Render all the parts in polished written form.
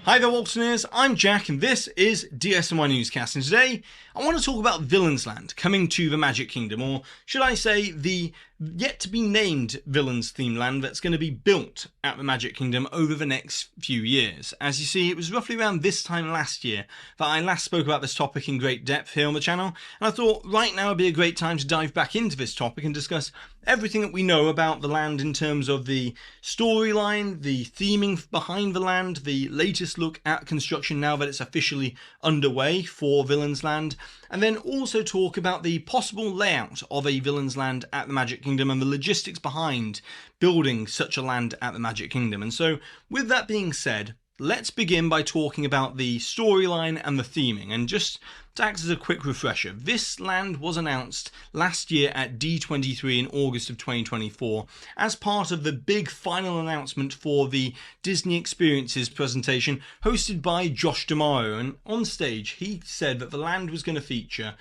Hi there Walterners, I'm Jack and this is DSNY Newscast, and today I want to talk about Villains Land coming to the Magic Kingdom, or should I say the yet to be named Villains themed land that's going to be built at the Magic Kingdom over the next few years. As you see, it was roughly around this time last year that I last spoke about this topic in great depth here on the channel, and I thought right now would be a great time to dive back into this topic and discuss everything that we know about the land in terms of the storyline, the theming behind the land, the latest look at construction now that it's officially underway for Villains Land, and then also talk about the possible layout of a Villains Land at the Magic Kingdom and the logistics behind building such a land at the Magic Kingdom. And so with that being said, let's begin by talking about the storyline and the theming. And just to act as a quick refresher, this land was announced last year at D23 in August of 2024 as part of the big final announcement for the Disney Experiences presentation hosted by Josh D'Amaro. And on stage he said that the land was going to feature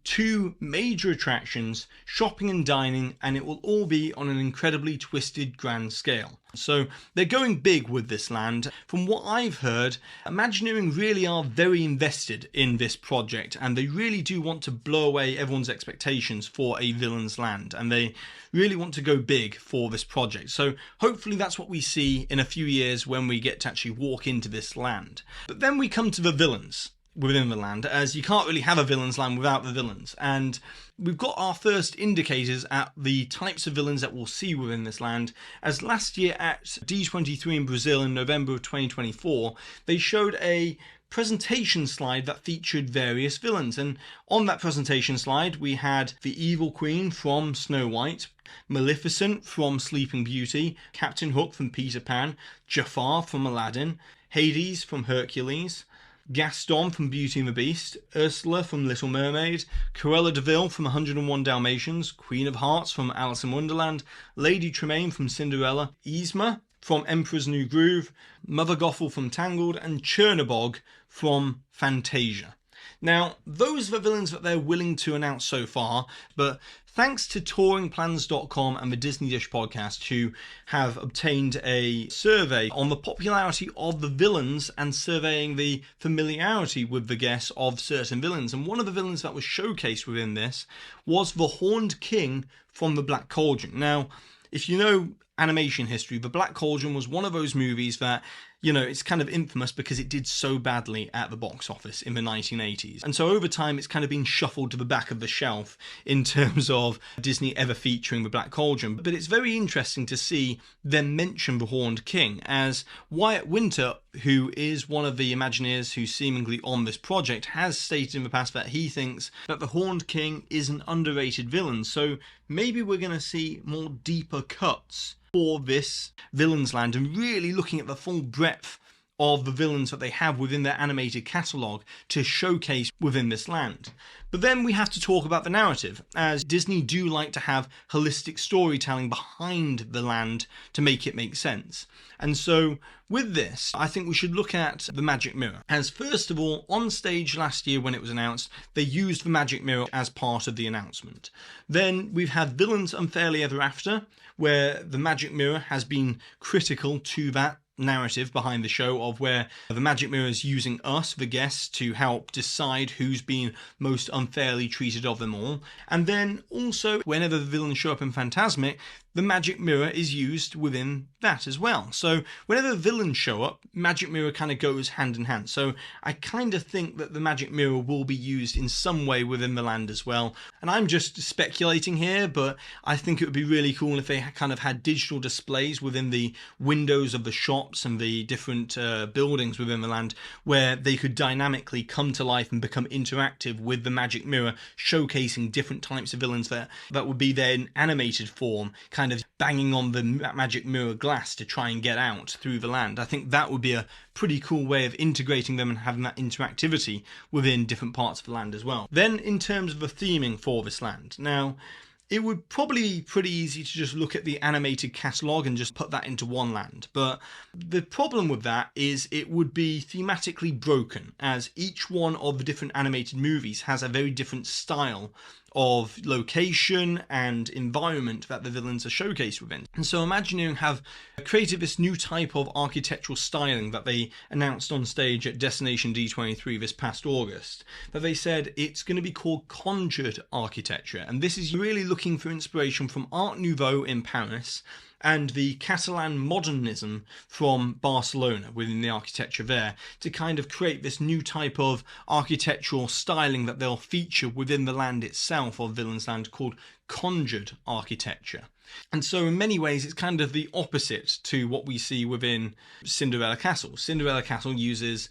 two major attractions, shopping and dining, and it will all be on an incredibly twisted grand scale. So they're going big with this land. From what I've heard, Imagineering really are very invested in this project, and they really do want to blow away everyone's expectations for a Villains Land, and they really want to go big for this project. So hopefully that's what we see in a few years when we get to actually walk into this land. But then we come to the villains within the land, as you can't really have a Villains Land without the villains, and we've got our first indicators at the types of villains that we'll see within this land, as last year at D23 in Brazil in November of 2024 they showed a presentation slide that featured various villains, and on that presentation slide we had the Evil Queen from Snow White, Maleficent from Sleeping Beauty, Captain Hook from Peter Pan, Jafar from Aladdin, Hades from Hercules, Gaston from Beauty and the Beast, Ursula from Little Mermaid, Cruella de Vil from 101 Dalmatians, Queen of Hearts from Alice in Wonderland, Lady Tremaine from Cinderella, Yzma from Emperor's New Groove, Mother Gothel from Tangled, and Chernabog from Fantasia. Now, those are the villains that they're willing to announce so far, but thanks to touringplans.com and the Disney Dish podcast, who have obtained a survey on the popularity of the villains and surveying the familiarity with the guests of certain villains. And one of the villains that was showcased within this was the Horned King from the Black Cauldron. Now, if you know animation history, the Black Cauldron was one of those movies that, you know, it's kind of infamous because it did so badly at the box office in the 1980s. And so over time it's kind of been shuffled to the back of the shelf in terms of Disney ever featuring the Black Cauldron. But it's very interesting to see them mention the Horned King, as Wyatt Winter, who is one of the Imagineers who's seemingly on this project, has stated in the past that he thinks that the Horned King is an underrated villain. So maybe we're going to see more deeper cuts for this Villains Land and really looking at the full breadth of the villains that they have within their animated catalogue to showcase within this land. But then we have to talk about the narrative, as Disney do like to have holistic storytelling behind the land to make it make sense. And so with this, I think we should look at the Magic Mirror. As first of all, on stage last year when it was announced, they used the Magic Mirror as part of the announcement. Then we've had Villains Unfairly Ever After, where the Magic Mirror has been critical to that narrative behind the show, of where the Magic Mirror is using us, the guests, to help decide who's been most unfairly treated of them all. And then also, whenever the villains show up in Fantasmic, the Magic Mirror is used within that as well. So whenever the villains show up, Magic Mirror kind of goes hand in hand. So I kind of think that the Magic Mirror will be used in some way within the land as well. And I'm just speculating here, but I think it would be really cool if they kind of had digital displays within the windows of the shops and the different buildings within the land, where they could dynamically come to life and become interactive with the Magic Mirror, showcasing different types of villains that would be there in animated form, kind of banging on the Magic Mirror glass to try and get out through the land. I think that would be a pretty cool way of integrating them and having that interactivity within different parts of the land as well. Then in terms of the theming for this land, now it would probably be pretty easy to just look at the animated catalogue and just put that into one land. But the problem with that is it would be thematically broken, as each one of the different animated movies has a very different style of location and environment that the villains are showcased within. And so Imagineering have created this new type of architectural styling that they announced on stage at Destination D23 this past August, that they said it's going to be called Conjured architecture. And this is really looking for inspiration from Art Nouveau in Paris and the Catalan modernism from Barcelona within the architecture there, to kind of create this new type of architectural styling that they'll feature within the land itself of Villains Land, called Conjured architecture. And so in many ways it's kind of the opposite to what we see within Cinderella Castle. Cinderella Castle uses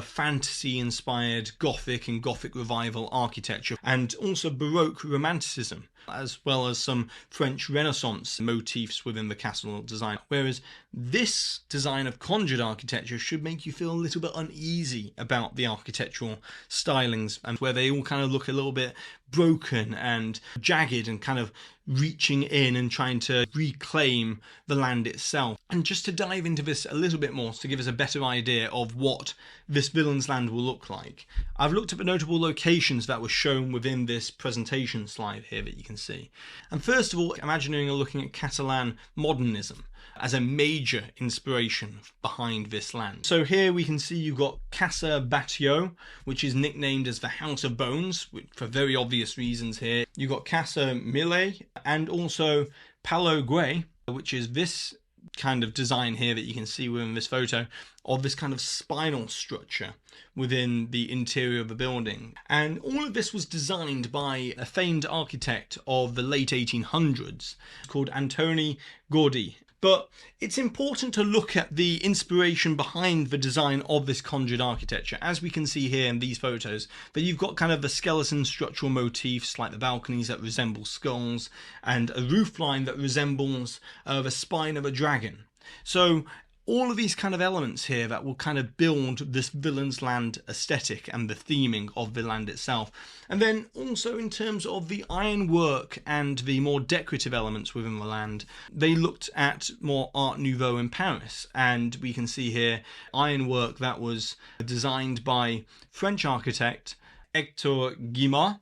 fantasy inspired Gothic and Gothic revival architecture, and also Baroque romanticism, as well as some French Renaissance motifs within the castle design. Whereas this design of Conjured architecture should make you feel a little bit uneasy about the architectural stylings, and where they all kind of look a little bit broken and jagged and kind of reaching in and trying to reclaim the land itself. And just to dive into this a little bit more, to give us a better idea of what this Villains Land will look like, I've looked at the notable locations that were shown within this presentation slide here that you can see. And first of all, Imagineering are looking at Catalan modernism as a major inspiration behind this land. So here we can see you've got Casa Batlló, which is nicknamed as the House of Bones, for very obvious reasons here. You've got Casa Millet and also Palo Guay, which is this kind of design here that you can see within this photo, of this kind of spinal structure within the interior of the building. And all of this was designed by a famed architect of the late 1800s called Antoni Gaudí. But it's important to look at the inspiration behind the design of this Conjured architecture. As we can see here in these photos, that you've got kind of the skeleton structural motifs like the balconies that resemble skulls, and a roofline that resembles the spine of a dragon. So all of these kind of elements here that will kind of build this Villains Land aesthetic and the theming of the land itself. And then also in terms of the ironwork and the more decorative elements within the land, they looked at more Art Nouveau in Paris. And we can see here ironwork that was designed by French architect Hector Guimard.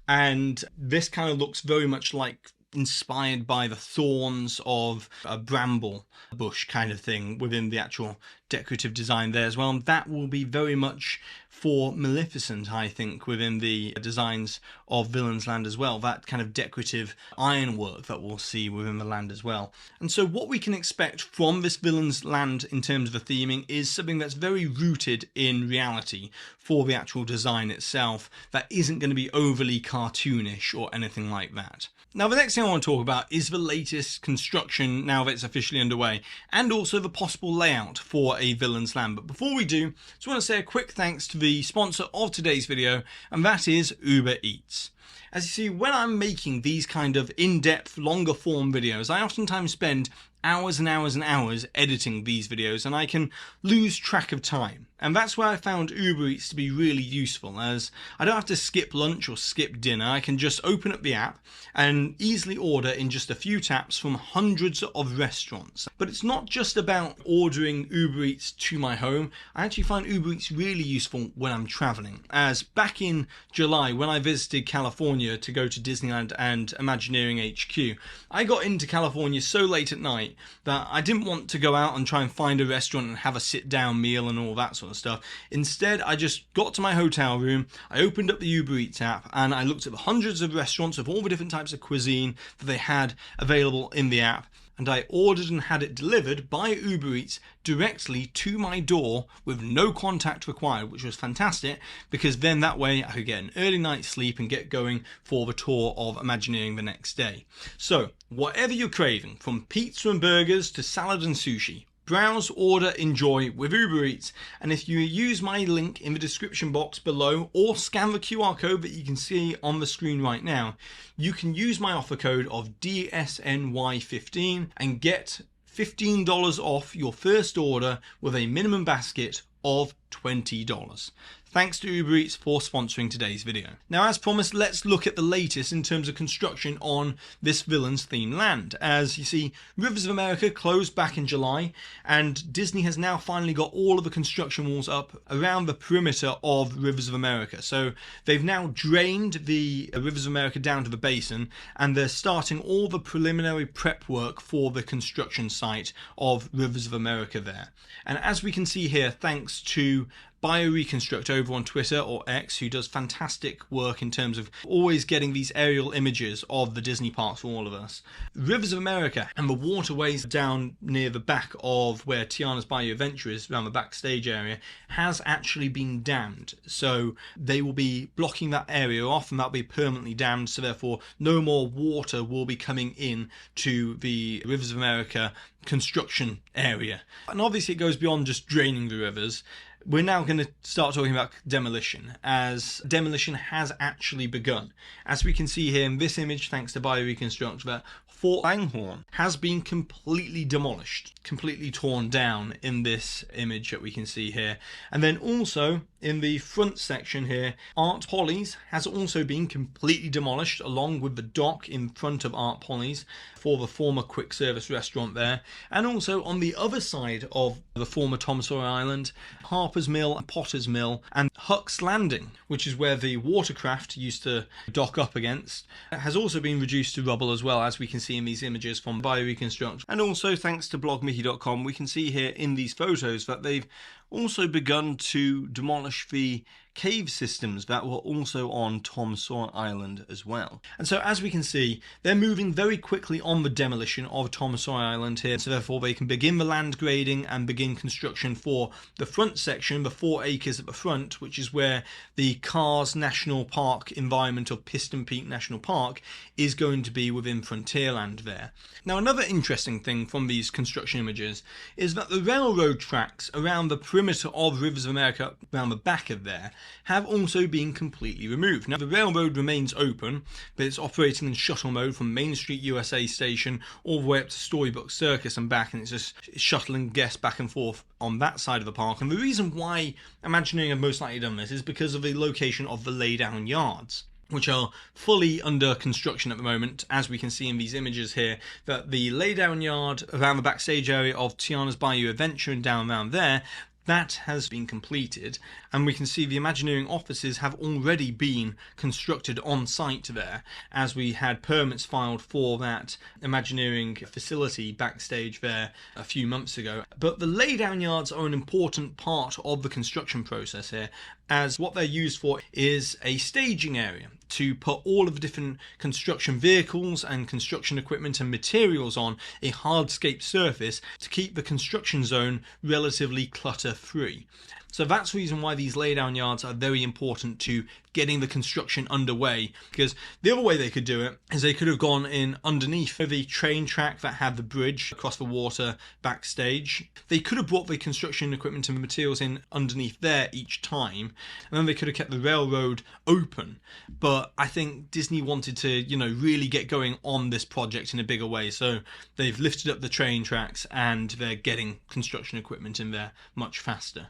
And this kind of looks very much like inspired by the thorns of a bramble bush kind of thing within the actual decorative design there as well. And that will be very much for Maleficent, I think, within the designs of Villains Land as well. That kind of decorative ironwork that we'll see within the land as well. And so what we can expect from this Villains Land in terms of the theming is something that's very rooted in reality for the actual design itself, that isn't going to be overly cartoonish or anything like that. Now, the next thing I want to talk about is the latest construction now that it's officially underway, and also the possible layout for a Villains Land. But before we do, I just want to say a quick thanks to the sponsor of today's video, and that is Uber Eats. As you see, when I'm making these kind of in-depth, longer form videos, I oftentimes spend hours and hours and hours editing these videos, and I can lose track of time. And that's where I found Uber Eats to be really useful, as I don't have to skip lunch or skip dinner. I can just open up the app and easily order in just a few taps from hundreds of restaurants. But it's not just about ordering Uber Eats to my home. I actually find Uber Eats really useful when I'm traveling, as back in July when I visited California to go to Disneyland and Imagineering HQ, I got into California so late at night that I didn't want to go out and try and find a restaurant and have a sit-down meal and all that sort of stuff. Instead, I just got to my hotel room, I opened up the Uber Eats app, and I looked at the hundreds of restaurants of all the different types of cuisine that they had available in the app, and I ordered and had it delivered by Uber Eats directly to my door with no contact required, which was fantastic, because then that way I could get an early night's sleep and get going for the tour of Imagineering the next day. So whatever you're craving, from pizza and burgers to salad and sushi, browse, order, enjoy with Uber Eats. And if you use my link in the description box below, or scan the QR code that you can see on the screen right now, you can use my offer code of DSNY15 and get $15 off your first order with a minimum basket of $20. Thanks to Uber Eats for sponsoring today's video. Now, as promised, let's look at the latest in terms of construction on this villains themed land. As you see, Rivers of America closed back in July, and Disney has now finally got all of the construction walls up around the perimeter of Rivers of America. So they've now drained the Rivers of America down to the basin, and they're starting all the preliminary prep work for the construction site of Rivers of America there. And as we can see here, thanks to BioReconstruct over on Twitter, or X, who does fantastic work in terms of always getting these aerial images of the Disney parks for all of us. Rivers of America and the waterways down near the back of where Tiana's Bayou Adventure is, around the backstage area, has actually been dammed. So they will be blocking that area off, and that'll be permanently dammed, so therefore no more water will be coming in to the Rivers of America construction area. And obviously it goes beyond just draining the rivers. We're now going to start talking about demolition, as demolition has actually begun. As we can see here in this image, thanks to BioReconstruct, that Fort Langhorne has been completely demolished, completely torn down in this image that we can see here. And then also in the front section here, Art Polly's has also been completely demolished, along with the dock in front of Art Polly's for the former quick service restaurant there. And also on the other side of the former Tom Sawyer Island, Harper's Mill and Potter's Mill and Huck's Landing, which is where the watercraft used to dock up against, has also been reduced to rubble as well, as we can see in these images from BioReconstruct. And also thanks to blogmickey.com, we can see here in these photos that they've also begun to demolish the cave systems that were also on Tom Sawyer Island as well. And so as we can see, they're moving very quickly on the demolition of Tom Sawyer Island here, so therefore they can begin the land grading and begin construction for the front section, the 4 acres at the front, which is where the Carrs National Park environment of Piston Peak National Park is going to be within Frontierland there. Now, another interesting thing from these construction images is that the railroad tracks around the perimeter of Rivers of America, around the back of there, have also been completely removed. Now, the railroad remains open, but it's operating in shuttle mode from Main Street USA Station all the way up to Storybook Circus and back, and it's just shuttling guests back and forth on that side of the park. And the reason why Imagineering have most likely done this is because of the location of the laydown yards, which are fully under construction at the moment, as we can see in these images here, that the laydown yard around the backstage area of Tiana's Bayou Adventure and down around there, that has been completed, and we can see the Imagineering offices have already been constructed on site there, as we had permits filed for that Imagineering facility backstage there a few months ago. But the laydown yards are an important part of the construction process here, as what they're used for is a staging area to put all of the different construction vehicles and construction equipment and materials on a hardscape surface to keep the construction zone relatively clutter-free. So that's the reason why these laydown yards are very important to getting the construction underway, because the other way they could do it is they could have gone in underneath the train track that had the bridge across the water backstage. They could have brought the construction equipment and materials in underneath there each time, and then they could have kept the railroad open. But I think Disney wanted to, really get going on this project in a bigger way, so they've lifted up the train tracks and they're getting construction equipment in there much faster.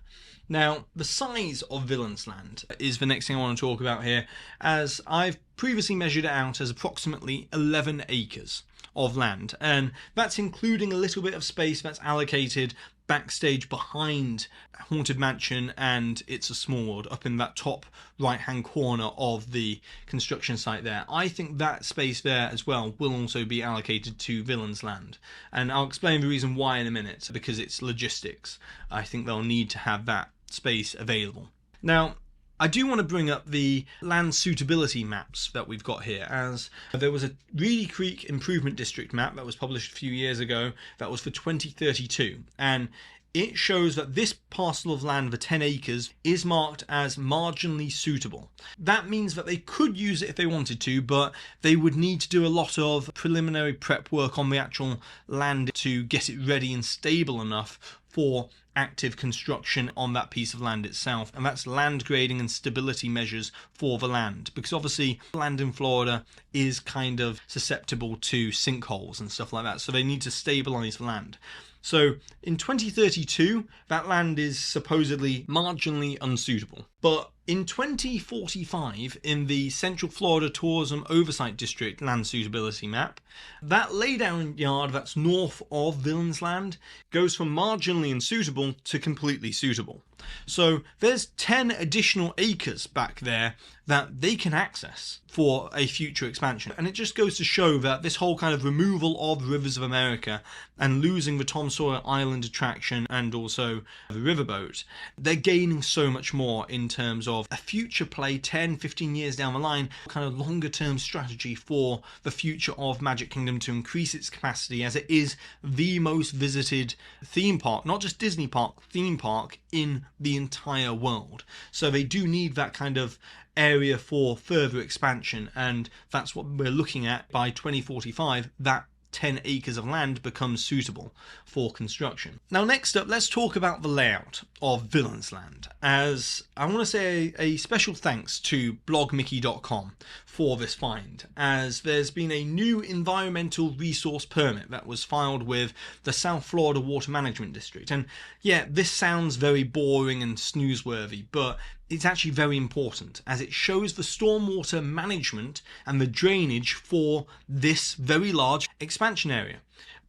Now, the size of Villains Land is the next thing I want to talk about here, as I've previously measured it out as approximately 11 acres of land, and that's including a little bit of space that's allocated backstage behind Haunted Mansion and It's a Small World, up in that top right hand corner of the construction site there. I think that space there as well will also be allocated to Villains Land, and I'll explain the reason why in a minute, because it's logistics. I think they'll need to have that space available. Now, I do want to bring up the land suitability maps that we've got here, as there was a Reedy Creek Improvement District map that was published a few years ago that was for 2032, and it shows that this parcel of land for 10 acres is marked as marginally suitable. That means that they could use it if they wanted to, but they would need to do a lot of preliminary prep work on the actual land to get it ready and stable enough for active construction on that piece of land itself, and that's land grading and stability measures for the land, because obviously land in Florida is kind of susceptible to sinkholes and stuff like that, so they need to stabilize the land. So in 2032, that land is supposedly marginally unsuitable. But in 2045, in the Central Florida Tourism Oversight District land suitability map, that laydown yard that's north of Villains Land goes from marginally unsuitable to completely suitable. So there's 10 additional acres back there that they can access for a future expansion. And it just goes to show that this whole kind of removal of Rivers of America and losing the Tom Sawyer Island attraction and also the riverboat, they're gaining so much more in terms of a future play 10, 15 years down the line, kind of longer term strategy for the future of Magic Kingdom to increase its capacity, as it is the most visited theme park, not just Disney park, theme park in the entire world. So they do need that kind of area for further expansion, and that's what we're looking at by 2045. That 10 acres of land becomes suitable for construction. Now next up, let's talk about the layout of Villains Land, as I want to say a special thanks to blogmickey.com for this find, as there's been a new environmental resource permit that was filed with the South Florida Water Management District. And yeah, this sounds very boring and snoozeworthy, but it's actually very important, as it shows the stormwater management and the drainage for this very large expansion area.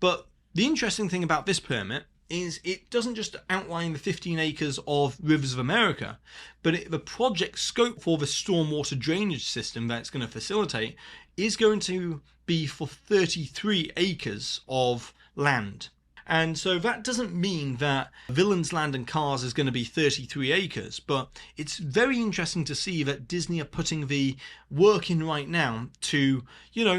But the interesting thing about this permit is it doesn't just outline the 15 acres of Rivers of America, but the project scope for the stormwater drainage system that it's going to facilitate is going to be for 33 acres of land. And so that doesn't mean that Villains Land and Cars is going to be 33 acres, but it's very interesting to see that Disney are putting the work in right now to,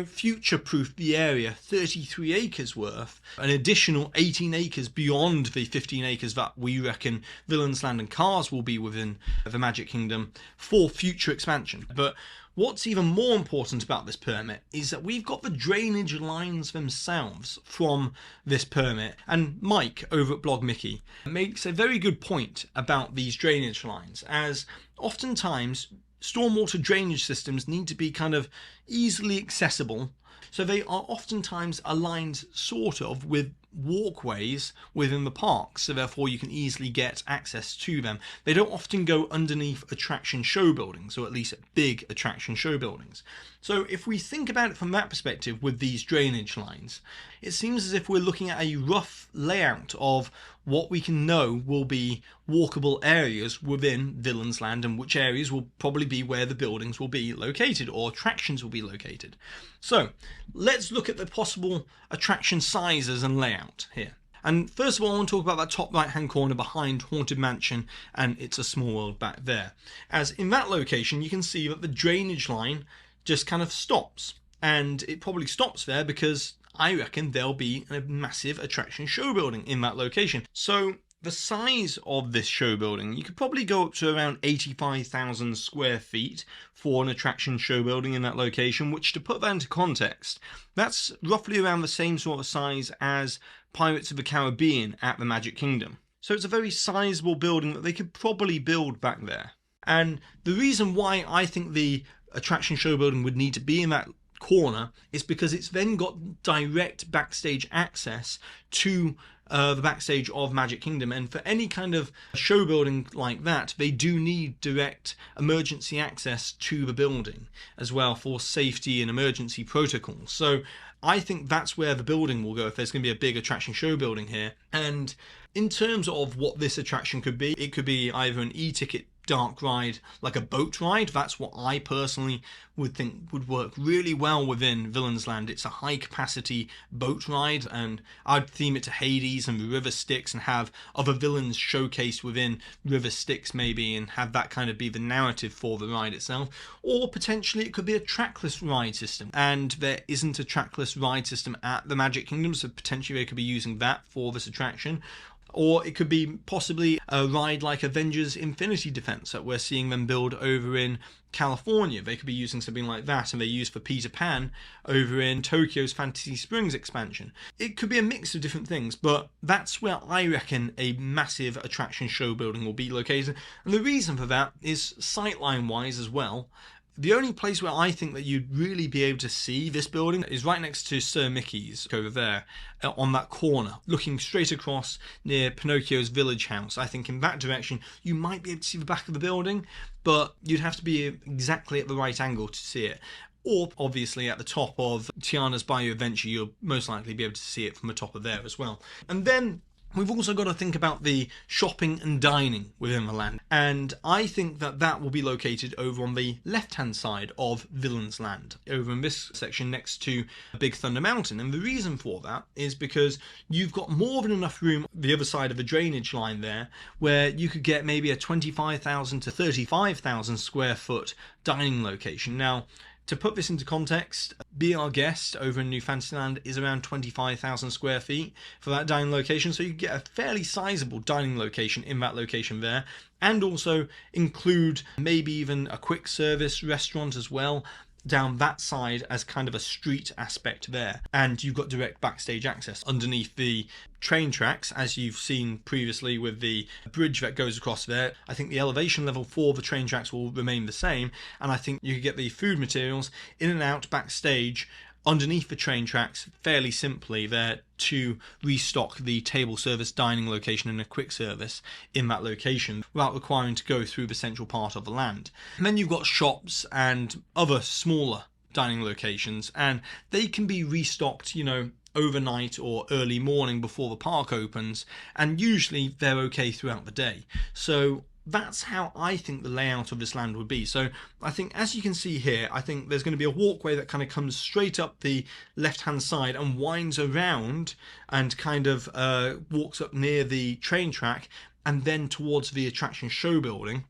future-proof the area 33 acres worth, an additional 18 acres beyond the 15 acres that we reckon Villains Land and Cars will be within the Magic Kingdom for future expansion. But what's even more important about this permit is that we've got the drainage lines themselves from this permit. And Mike over at Blog Mickey makes a very good point about these drainage lines, as oftentimes stormwater drainage systems need to be kind of easily accessible. So they are oftentimes aligned sort of with walkways within the park, so therefore you can easily get access to them. They don't often go underneath attraction show buildings, or at least big attraction show buildings. So if we think about it from that perspective with these drainage lines, it seems as if we're looking at a rough layout of what we can know will be walkable areas within Villains Land, and which areas will probably be where the buildings will be located or attractions will be located. So let's look at the possible attraction sizes and layout here. And first of all, I want to talk about that top right hand corner behind Haunted Mansion and It's a Small World back there, as in that location you can see that the drainage line just kind of stops, and it probably stops there because I reckon there'll be a massive attraction show building in that location. So the size of this show building, you could probably go up to around 85,000 square feet for an attraction show building in that location, which, to put that into context, that's roughly around the same sort of size as Pirates of the Caribbean at the Magic Kingdom. So it's a very sizable building that they could probably build back there. And the reason why I think the attraction show building would need to be in that corner is because it's then got direct backstage access to the backstage of Magic Kingdom, and for any kind of show building like that they do need direct emergency access to the building as well for safety and emergency protocols. So I think that's where the building will go if there's going to be a big attraction show building here. And in terms of what this attraction could be, it could be either an e-ticket dark ride, like a boat ride. That's what I personally would think would work really well within Villains Land. It's a high capacity boat ride, and I'd theme it to Hades and the River Styx and have other villains showcased within River Styx maybe, and have that kind of be the narrative for the ride itself. Or potentially it could be a trackless ride system, and there isn't a trackless ride system at the Magic Kingdom, so potentially they could be using that for this attraction. Or it could be possibly a ride like Avengers Infinity Defense that we're seeing them build over in California. They could be using something like that, and they use for Peter Pan over in Tokyo's Fantasy Springs expansion. It could be a mix of different things, but that's where I reckon a massive attraction show building will be located. And the reason for that is sightline wise as well. The only place where I think that you'd really be able to see this building is right next to Sir Mickey's over there, on that corner, looking straight across near Pinocchio's village house. I think in that direction you might be able to see the back of the building, but you'd have to be exactly at the right angle to see it. Or obviously at the top of Tiana's Bayou Adventure, you'll most likely be able to see it from the top of there as well. And then we've also got to think about the shopping and dining within the land. And I think that that will be located over on the left-hand side of Villains Land, over in this section next to Big Thunder Mountain. And the reason for that is because you've got more than enough room the other side of the drainage line there, where you could get maybe a 25,000 to 35,000 square foot dining location. Now, to put this into context, Be Our Guest over in New Fantasyland is around 25,000 square feet for that dining location, so you get a fairly sizable dining location in that location there, and also include maybe even a quick service restaurant as well down that side as kind of a street aspect there. And you've got direct backstage access underneath the train tracks, as you've seen previously with the bridge that goes across there. I think the elevation level for the train tracks will remain the same, and I think you could get the food materials in and out backstage underneath the train tracks fairly simply there to restock the table service dining location and a quick service in that location without requiring to go through the central part of the land. And then you've got shops and other smaller dining locations, and they can be restocked, you know, overnight or early morning before the park opens, and usually they're okay throughout the day. So that's how I think the layout of this land would be. So I think, as you can see here, I think there's going to be a walkway that kind of comes straight up the left hand side and winds around and kind of walks up near the train track and then towards the attraction show building.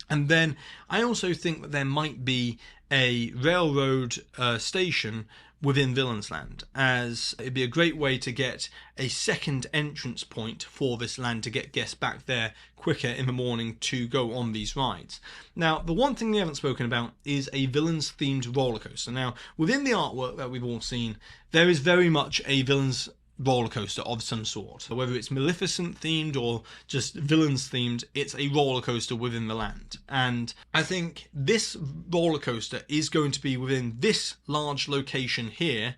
And then I also think that there might be a railroad station within Villains Land, as it'd be a great way to get a second entrance point for this land to get guests back there quicker in the morning to go on these rides. Now, the one thing we haven't spoken about is a villains themed roller coaster. Now, within the artwork that we've all seen, there is very much a villains roller coaster of some sort. So whether it's Maleficent themed or just villains themed, it's a roller coaster within the land. And I think this roller coaster is going to be within this large location here,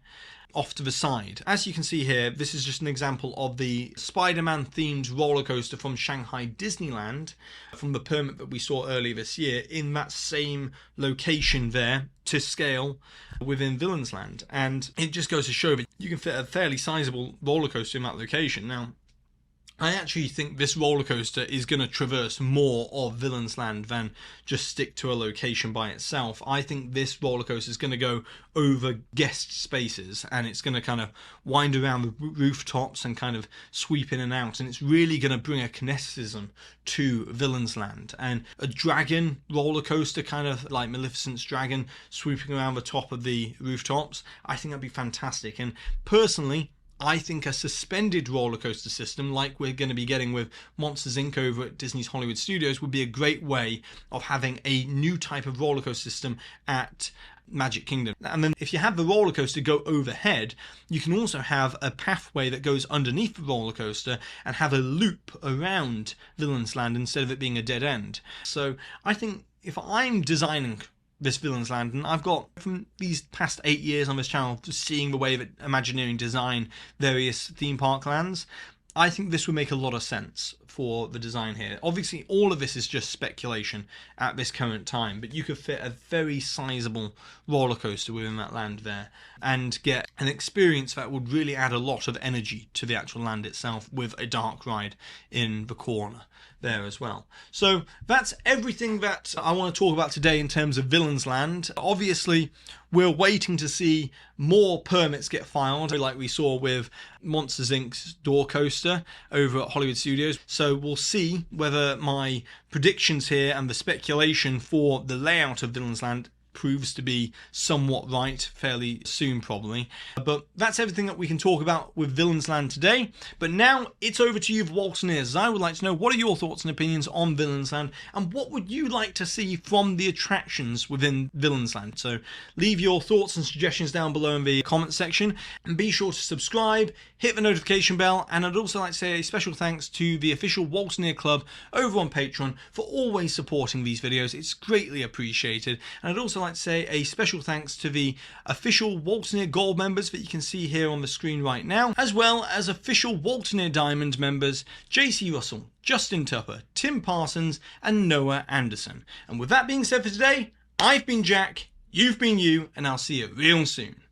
off to the side. As you can see here, this is just an example of the Spider-Man themed roller coaster from Shanghai Disneyland, from the permit that we saw earlier this year, in that same location there to scale within Villains Land. And it just goes to show that you can fit a fairly sizable roller coaster in that location. Now, I actually think this roller coaster is going to traverse more of Villains Land than just stick to a location by itself. I think this roller coaster is going to go over guest spaces, and it's going to kind of wind around the rooftops and kind of sweep in and out, and it's really going to bring a kineticism to Villains Land. And a dragon roller coaster, kind of like Maleficent's dragon, swooping around the top of the rooftops, I think that'd be fantastic. And personally, I think a suspended roller coaster system, like we're going to be getting with Monsters Inc. over at Disney's Hollywood Studios, would be a great way of having a new type of roller coaster system at Magic Kingdom. And then if you have the roller coaster go overhead, you can also have a pathway that goes underneath the roller coaster and have a loop around Villains Land instead of it being a dead end. So I think if I'm designing this Villains Land, and I've got, from these past 8 years on this channel, seeing the way that Imagineering design various theme park lands, I think this would make a lot of sense for the design here. Obviously, all of this is just speculation at this current time, but you could fit a very sizable roller coaster within that land there and get an experience that would really add a lot of energy to the actual land itself, with a dark ride in the corner there as well. So that's everything that I want to talk about today in terms of Villains Land. Obviously, we're waiting to see more permits get filed, like we saw with Monsters Inc.'s Door Coaster over at Hollywood Studios. So we'll see whether my predictions here and the speculation for the layout of Villains Land proves to be somewhat right fairly soon probably. But that's everything that we can talk about with Villains Land today. But now it's over to you for Walt's ears, as I would like to know what are your thoughts and opinions on Villains Land, and what would you like to see from the attractions within Villains Land. So leave your thoughts and suggestions down below in the comment section, and be sure to subscribe, hit the notification bell, and I'd also like to say a special thanks to the official Walt Disney Club over on Patreon for always supporting these videos. It's greatly appreciated. And I'd also like to say a special thanks to the official Walt Disney Gold members that you can see here on the screen right now, as well as official Walt Disney Diamond members JC Russell, Justin Tupper, Tim Parsons, and Noah Anderson. And with that being said for today, I've been Jack, you've been you, and I'll see you real soon.